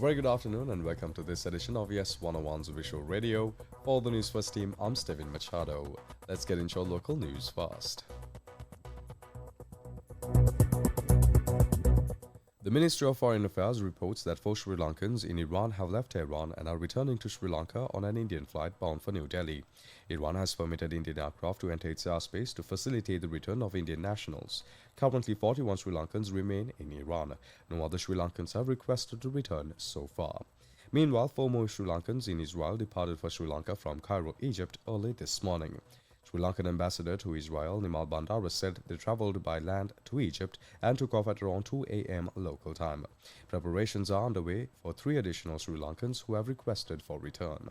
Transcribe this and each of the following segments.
very good afternoon and welcome to this edition of YES101's Visual Radio. For the News First team, I'm Steven Machado. Let's get into our local news first. The Ministry of Foreign Affairs reports that 4 Sri Lankans in Iran have left Iran and are returning to Sri Lanka on an Indian flight bound for New Delhi. Iran has permitted Indian aircraft to enter its airspace to facilitate the return of Indian nationals. Currently, 41 Sri Lankans remain in Iran. No other Sri Lankans have requested to return so far. Meanwhile, 4 more Sri Lankans in Israel departed for Sri Lanka from Cairo, Egypt early this morning. Sri Lankan ambassador to Israel, Nimal Bandara, said they travelled by land to Egypt and took off at around 2 a.m. local time. Preparations are underway for 3 additional Sri Lankans who have requested for return.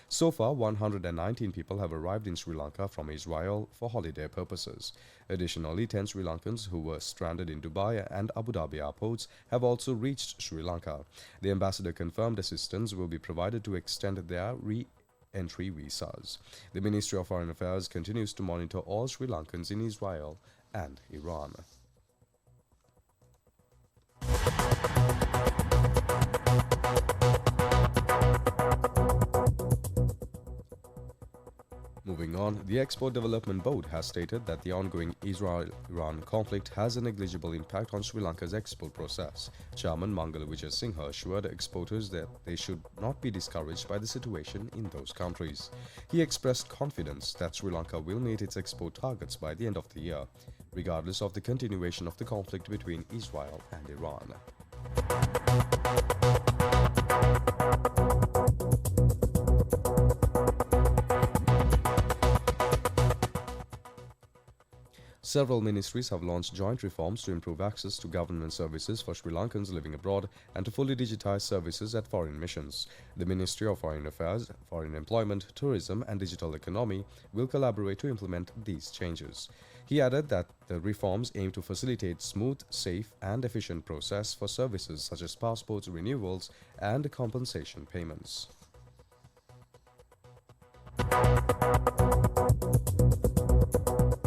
So far, 119 people have arrived in Sri Lanka from Israel for holiday purposes. Additionally, 10 Sri Lankans who were stranded in Dubai and Abu Dhabi airports have also reached Sri Lanka. The ambassador confirmed assistance will be provided to extend their entry visas. The Ministry of Foreign Affairs continues to monitor all Sri Lankans in Israel and Iran. Moving on, the Export Development Board has stated that the ongoing Israel-Iran conflict has a negligible impact on Sri Lanka's export process. Chairman Mangala Vijay Singha assured exporters that they should not be discouraged by the situation in those countries. He expressed confidence that Sri Lanka will meet its export targets by the end of the year, regardless of the continuation of the conflict between Israel and Iran. Several ministries have launched joint reforms to improve access to government services for Sri Lankans living abroad and to fully digitize services at foreign missions. The Ministry of Foreign Affairs, Foreign Employment, Tourism and Digital Economy will collaborate to implement these changes. He added that the reforms aim to facilitate smooth, safe and efficient process for services such as passports renewals and compensation payments.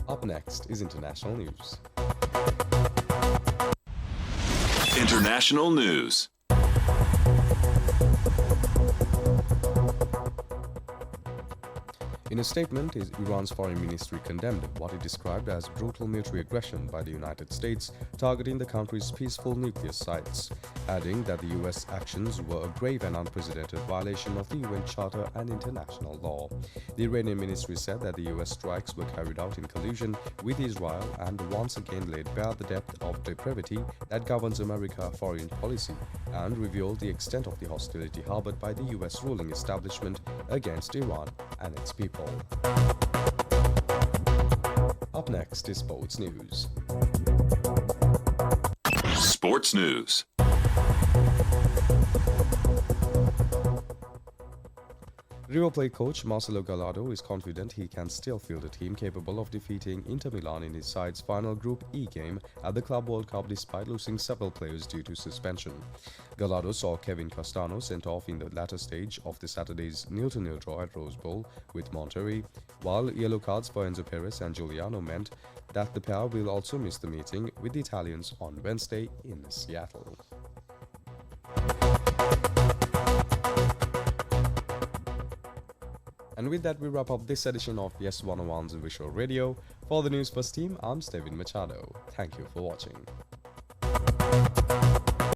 Up next is international news. International news. In a statement, Iran's foreign ministry condemned what it described as brutal military aggression by the United States targeting the country's peaceful nuclear sites, adding that the U.S. actions were a grave and unprecedented violation of the UN Charter and international law. The Iranian ministry said that the U.S. strikes were carried out in collusion with Israel and once again laid bare the depth of depravity that governs America's foreign policy and revealed the extent of the hostility harbored by the U.S. ruling establishment against Iran and its people. Up next is sports news. Sports news. River Plate coach Marcelo Gallardo is confident he can still field a team capable of defeating Inter Milan in his side's final Group E game at the Club World Cup despite losing several players due to suspension. Gallardo saw Kevin Castano sent off in the latter stage of the Saturday's 0-0 draw at Rose Bowl with Monterrey, while yellow cards for Enzo Perez and Giuliano meant that the pair will also miss the meeting with the Italians on Wednesday in Seattle. And with that, we wrap up this edition of YES101's Visual Radio. For the News First team, I'm Steven Machado. Thank you for watching.